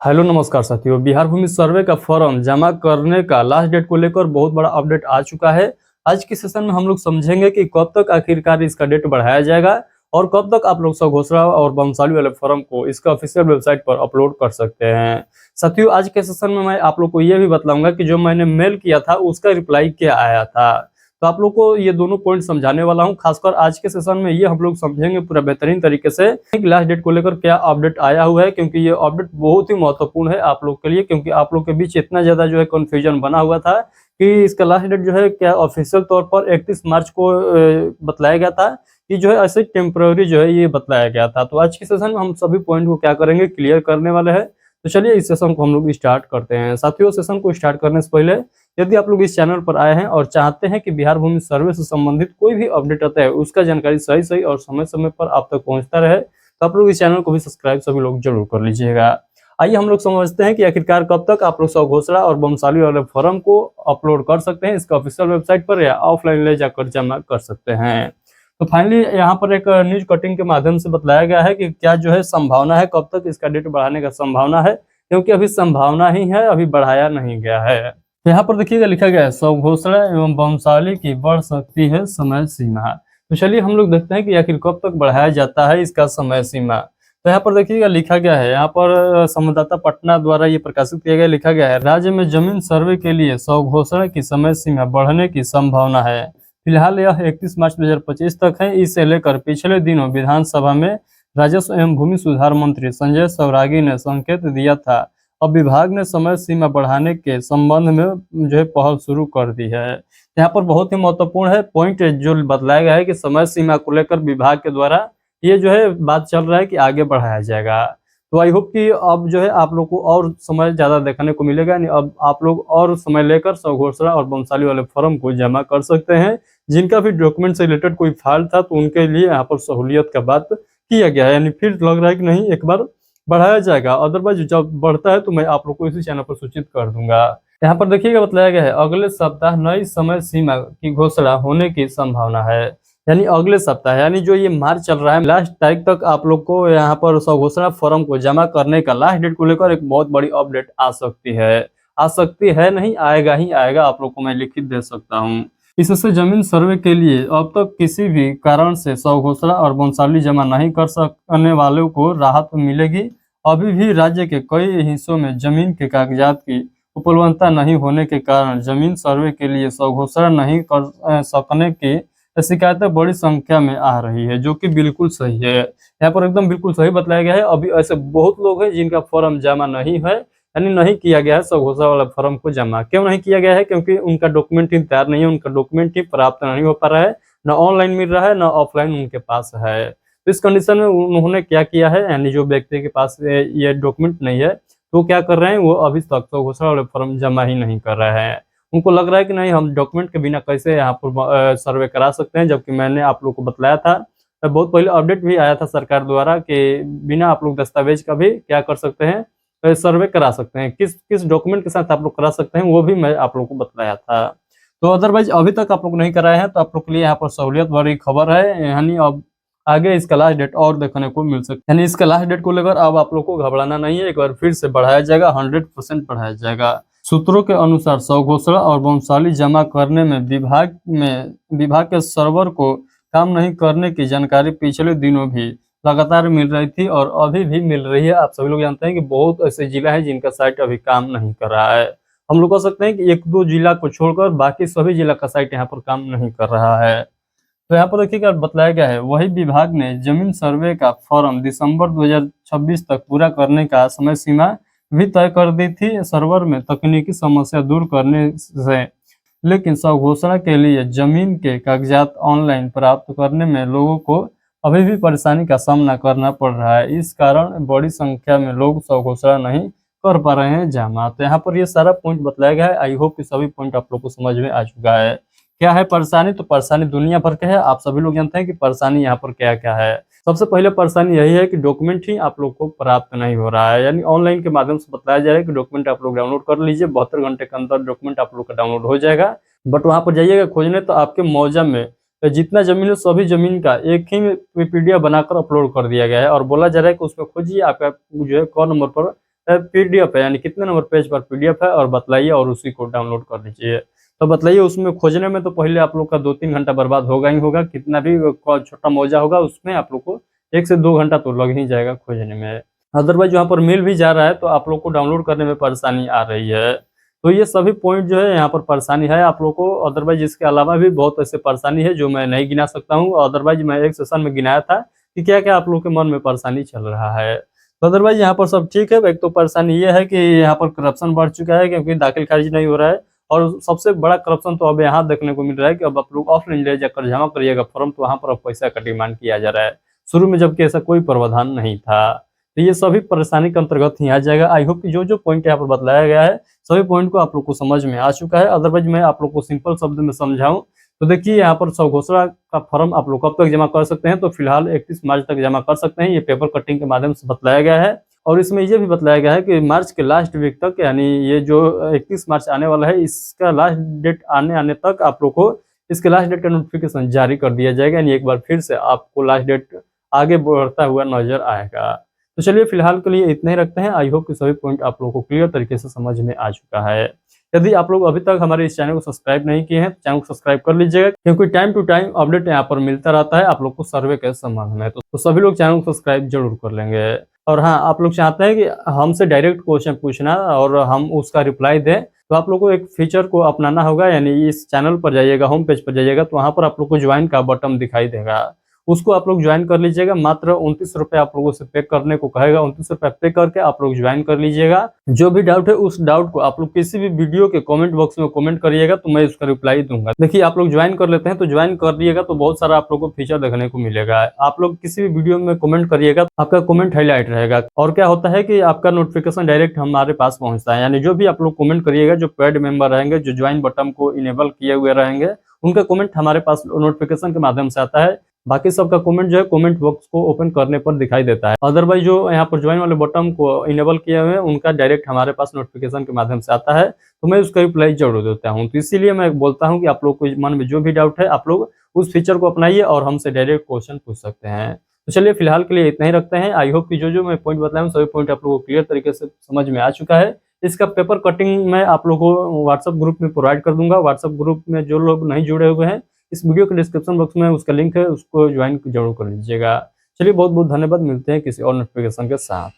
Hello नमस्कार साथियों। बिहार भूमि सर्वे का फॉर्म जमा करने का लास्ट डेट को लेकर बहुत बड़ा अपडेट आ चुका है। आज के सेशन में हम लोग समझेंगे कि कब तक आखिरकार इसका डेट बढ़ाया जाएगा और कब तक आप लोग घोषणा और वंशावली वाले फॉर्म को इसका ऑफिशियल वेबसाइट पर अपलोड कर सकते हैं। साथियों, आज के सेशन में मैं आप लोग को यह भी बताऊंगा कि जो मैंने मेल किया था उसका रिप्लाई क्या आया था। तो आप लोग को ये दोनों पॉइंट समझाने वाला हूं। खासकर आज के सेशन में ये हम लोग समझेंगे पूरा बेहतरीन तरीके से कि लास्ट डेट को लेकर क्या अपडेट आया हुआ है, क्योंकि ये अपडेट बहुत ही महत्वपूर्ण है आप लोग के लिए। क्योंकि आप लोग के बीच इतना ज्यादा जो है कंफ्यूजन बना हुआ था कि इसका लास्ट डेट जो है क्या ऑफिशियल तौर पर 31 मार्च को बतलाया गया था कि जो है ऐसे टेम्पररी जो है ये बतलाया गया था। तो आज के सेशन में हम सभी पॉइंट को क्या करेंगे, क्लियर करने वाले हैं। तो चलिए इस सेशन को हम लोग स्टार्ट करते हैं। साथियों, सेशन को स्टार्ट करने से पहले यदि आप लोग इस चैनल पर आए हैं और चाहते हैं कि बिहार भूमि सर्वे से संबंधित कोई भी अपडेट आता है उसका जानकारी सही सही और समय समय पर आप तक पहुंचता रहे, तो आप लोग इस चैनल को भी सब्सक्राइब सभी लोग जरूर कर लीजिएगा। आइए हम लोग समझते हैं कि आखिरकार कब तक आप लोग घोषणा और वंशावली वाले फॉर्म को अपलोड कर सकते हैं इसका ऑफिशियल वेबसाइट पर, या ऑफलाइन ले जाकर जमा कर सकते हैं। तो फाइनली यहाँ पर एक न्यूज कटिंग के माध्यम से बताया गया है कि क्या जो है संभावना है, कब तक इसका डेट बढ़ाने का संभावना है, क्योंकि अभी संभावना ही है, अभी बढ़ाया नहीं गया है। तो यहाँ पर देखिएगा लिखा गया है घोषणा एवं वंशावली की बढ़ सकती है समय सीमा। तो चलिए हम लोग देखते हैं कि आखिर कब तक बढ़ाया जाता है इसका समय सीमा। तो यहाँ पर देखिएगा लिखा गया है, यहाँ पर संवाददाता पटना द्वारा ये प्रकाशित किया गया, लिखा गया है राज्य में जमीन सर्वे के लिए घोषणा की समय सीमा बढ़ने की संभावना है। फिलहाल यह 31 मार्च 2025 तक है। इसे लेकर पिछले दिनों विधानसभा में राजस्व एवं भूमि सुधार मंत्री संजय सौरागी ने संकेत दिया था। अब विभाग ने समय सीमा बढ़ाने के संबंध में जो है पहल शुरू कर दी है। यहाँ पर बहुत ही महत्वपूर्ण है पॉइंट जो बतलाया गया है कि समय सीमा को लेकर विभाग के द्वारा ये जो है बात चल रहा है कि आगे बढ़ाया जाएगा। तो आई होप कि अब जो है आप लोग को और समय ज़्यादा देखने को मिलेगा। नहीं, अब आप लोग और समय लेकर घोषणा और वंशावली वाले फॉर्म को जमा कर सकते हैं। जिनका भी डॉक्यूमेंट से रिलेटेड कोई फाइल था तो उनके लिए यहाँ पर सहूलियत का बात किया गया है। यानी फिर लग रहा है कि नहीं, एक बार बढ़ाया जाएगा। अदरवाइज जब बढ़ता है तो मैं आप लोग को इसी चैनल पर सूचित कर दूंगा। यहाँ पर देखिएगा बताया गया है अगले सप्ताह नई समय सीमा की घोषणा होने की संभावना है। यानी अगले सप्ताह, यानी जो ये मार्च चल रहा है, लास्ट तारीख तक आप लोग को यहाँ पर घोषणा फॉर्म को जमा करने का लास्ट डेट को लेकर एक बहुत बड़ी अपडेट आ सकती है। आ सकती है नहीं, आएगा ही आएगा। आप लोग को मैं लिखित दे सकता हूँ। इससे जमीन सर्वे के लिए अब तक किसी भी कारण से घोषणा और वंशावली जमा नहीं कर सकने वालों को राहत मिलेगी। अभी भी राज्य के कई हिस्सों में जमीन के कागजात की उपलब्धता नहीं होने के कारण जमीन सर्वे के लिए घोषणा नहीं कर सकने की शिकायतें बड़ी संख्या में आ रही है, जो कि बिल्कुल सही है। यहाँ पर एकदम बिल्कुल सही बताया गया है। अभी ऐसे बहुत लोग हैं जिनका फॉर्म जमा नहीं है, यानी नहीं किया गया है घोषणा वाला फॉर्म को जमा। क्यों नहीं किया गया है? क्योंकि उनका डॉक्यूमेंट ही तैयार नहीं है, उनका डॉक्यूमेंट ही प्राप्त नहीं हो पा रहा है, ना ऑनलाइन मिल रहा है ना ऑफलाइन उनके पास है। तो इस कंडीशन में उन्होंने क्या किया है, यानी जो व्यक्ति के पास ये डॉक्यूमेंट नहीं है तो क्या कर रहे हैं, वो अभी तक घोषणा वाले फॉर्म जमा ही नहीं कर रहे हैं। उनको लग रहा है कि नहीं, हम डॉक्यूमेंट के बिना कैसे यहाँ पर सर्वे करा सकते हैं। जबकि मैंने आप लोग को बतलाया था, बहुत पहले अपडेट भी आया था सरकार द्वारा कि बिना आप लोग दस्तावेज का भी क्या कर सकते हैं, सर्वे करा सकते हैं। किस किस डॉक्यूमेंट के साथ आप लोग करा सकते हैं वो भी मैं आप लोग को बतलाया था। तो अदरवाइज अभी तक आप लोग नहीं कराए हैं तो आप लोग के लिए यहाँ पर सहूलियत भरी खबर है। यानी अब आगे इसका लास्ट डेट और देखने को मिल सकता है। यानी इसका लास्ट डेट को लेकर अब आप लोग को घबराना नहीं है, एक बार फिर से बढ़ाया जाएगा, 100% बढ़ाया जाएगा। सूत्रों के अनुसार घोषणा और वंशावली जमा करने में विभाग के सर्वर को काम नहीं करने की जानकारी पिछले दिनों भी लगातार मिल रही थी और अभी भी मिल रही है। आप सभी लोग जानते हैं कि बहुत ऐसे जिला है जिनका साइट अभी काम नहीं कर रहा है। हम लोग कह सकते हैं कि एक दो जिला को छोड़कर बाकी सभी जिला का साइट यहाँ पर काम नहीं कर रहा है। तो यहाँ पर देखिएगा बताया गया है, वही विभाग ने जमीन सर्वे का फॉर्म दिसंबर 2026 तक पूरा करने का समय सीमा भी तय कर दी थी, सर्वर में तकनीकी समस्या दूर करने से। लेकिन घोषणा के लिए जमीन के कागजात ऑनलाइन प्राप्त करने में लोगों को अभी भी परेशानी का सामना करना पड़ रहा है। इस कारण बड़ी संख्या में लोग घोषणा नहीं कर पा रहे हैं जमा। तो यहाँ पर ये सारा पॉइंट बताया गया है। आई होप कि सभी पॉइंट आप लोग को समझ में आ चुका है। क्या है परेशानी? तो परेशानी दुनिया भर के है। आप सभी लोग जानते हैं कि परेशानी यहाँ पर क्या क्या है। सबसे पहले परेशानी यही है कि डॉक्यूमेंट ही आप लोग को प्राप्त नहीं हो रहा है। यानी ऑनलाइन के माध्यम से बताया जा रहा है कि डॉक्यूमेंट आप लोग डाउनलोड कर लीजिए, 72 घंटे के अंदर डॉक्यूमेंट आप लोग का डाउनलोड हो जाएगा। बट वहां पर जाइएगा खोजने तो आपके मौजा में जितना जमीन है सभी जमीन का एक ही पीडीएफ बनाकर अपलोड कर दिया गया है और बोला जा रहा है कि उसमें खोजिए, आपका जो है क नंबर पर पीडीएफ है, यानी कितने नंबर पेज पर पीडीएफ है और बतलाइए और उसी को डाउनलोड कर लीजिए। तो बतलाइए, उसमें खोजने में तो पहले आप लोग का 2-3 घंटा बर्बाद होगा ही होगा, कितना भी छोटा मौजा होगा उसमें आप लोग को 1 से 2 घंटा तो लग ही जाएगा खोजने में। अदरवाइज़ वहाँ पर मिल भी जा रहा है तो आप लोग को डाउनलोड करने में परेशानी आ रही है। तो ये सभी पॉइंट जो है यहाँ पर परेशानी है आप लोग को। अदरवाइज़ इसके अलावा भी बहुत ऐसे परेशानी है जो मैं नहीं गिना सकता हूँ। अदरवाइज़ मैं एक सेशन में गिनाया था कि क्या-क्या आप लोग के मन में परेशानी चल रहा है। तो अदरवाइज़ यहाँ पर सब ठीक है। एक तो परेशानी ये है कि यहाँ पर करप्शन बढ़ चुका है, क्योंकि दाखिल खारिज नहीं हो रहा है। और सबसे बड़ा करप्शन तो अब यहाँ देखने को मिल रहा है कि अब आप लोग ऑफलाइन ले जाकर जमा करिएगा फॉर्म, तो वहाँ पर अब पैसा का डिमांड किया जा रहा है। शुरू में जबकि ऐसा कोई प्रावधान नहीं था। तो ये सभी परेशानी के अंतर्गत ही आ जाएगा। आई होप कि जो पॉइंट यहाँ पर बतलाया गया है, सभी पॉइंट को आप लोग को समझ में आ चुका है। अदरवाइज़ मैं आप लोग को सिंपल शब्द में समझाऊँ तो देखिए, यहाँ पर स्वघोषणा का फॉर्म आप लोग कब तक जमा कर सकते हैं, तो फिलहाल 31 मार्च तक जमा कर सकते हैं। ये पेपर कटिंग के माध्यम से बतलाया गया है। और इसमें ये भी बतलाया गया है कि मार्च के लास्ट वीक तक, यानी ये जो 31 मार्च आने वाला है, इसका लास्ट डेट आने तक आप लोग को इसके लास्ट डेट का नोटिफिकेशन जारी कर दिया जाएगा। यानी एक बार फिर से आपको लास्ट डेट आगे बढ़ता हुआ नजर आएगा। तो चलिए फिलहाल के लिए इतना ही रखते हैं। आई होप कि सभी पॉइंट आप लोगों को क्लियर तरीके से समझ में आ चुका है। यदि आप लोग अभी तक हमारे इस चैनल को सब्सक्राइब नहीं किए हैं तो चैनल को सब्सक्राइब कर लीजिएगा, क्योंकि टाइम टू टाइम अपडेट यहाँ पर मिलता रहता है आप लोग को सर्वे के संबंध में। तो सभी लोग चैनल को सब्सक्राइब जरूर कर लेंगे। और हाँ, आप लोग चाहते हैं कि हमसे डायरेक्ट क्वेश्चन पूछना और हम उसका रिप्लाई दें, तो आप लोग को एक फीचर को अपनाना होगा। यानी इस चैनल पर जाइएगा, होम पेज पर जाइएगा, तो वहाँ पर आप लोग को ज्वाइन का बटन दिखाई देगा, उसको आप लोग ज्वाइन कर लीजिएगा। मात्र 29 रुपये आप लोगों से पे करने को कहेगा, 29 रुपये पे करके आप लोग ज्वाइन कर लीजिएगा। जो भी डाउट है उस डाउट को आप लोग किसी भी वीडियो के कमेंट बॉक्स में कमेंट करिएगा, तो मैं उसका रिप्लाई दूंगा। देखिए, आप लोग ज्वाइन कर लेते हैं तो ज्वाइन कर दिएगा तो बहुत सारा आप लोग को फीचर देखने को मिलेगा। आप लोग किसी भी वीडियो में कमेंट करिएगा, आपका कमेंट हाईलाइट रहेगा। और क्या होता है कि आपका नोटिफिकेशन डायरेक्ट हमारे पास पहुंचता है। यानी जो भी आप लोग कमेंट करिएगा, जो पेड मेंबर रहेंगे, जो ज्वाइन बटन को इनेबल किए हुए रहेंगे, उनका कमेंट हमारे पास नोटिफिकेशन के माध्यम से आता है। बाकी सबका कमेंट जो है कमेंट बॉक्स को ओपन करने पर दिखाई देता है। अदरवाइज जो यहाँ पर ज्वाइन वाले बटन को इनेबल किए हुए हैं, उनका डायरेक्ट हमारे पास नोटिफिकेशन के माध्यम से आता है, तो मैं उसका रिप्लाई जरूर देता हूँ। तो इसीलिए मैं बोलता हूँ कि आप लोग को मन में जो भी डाउट है, आप लोग उस फीचर को अपनाइए और हमसे डायरेक्ट क्वेश्चन पूछ सकते हैं। तो चलिए फिलहाल के लिए इतना ही रखते हैं। आई होप कि जो मैं पॉइंट बताया हूँ सभी पॉइंट आप लोगों को क्लियर तरीके से समझ में आ चुका है। इसका पेपर कटिंग मैं आप लोगों को व्हाट्सएप ग्रुप में प्रोवाइड कर दूंगा। व्हाट्सएप ग्रुप में जो लोग नहीं जुड़े हुए हैं, इस वीडियो के डिस्क्रिप्शन बॉक्स में उसका लिंक है, उसको ज्वाइन जरूर कर लीजिएगा। चलिए बहुत बहुत धन्यवाद, मिलते हैं किसी और नोटिफिकेशन के साथ।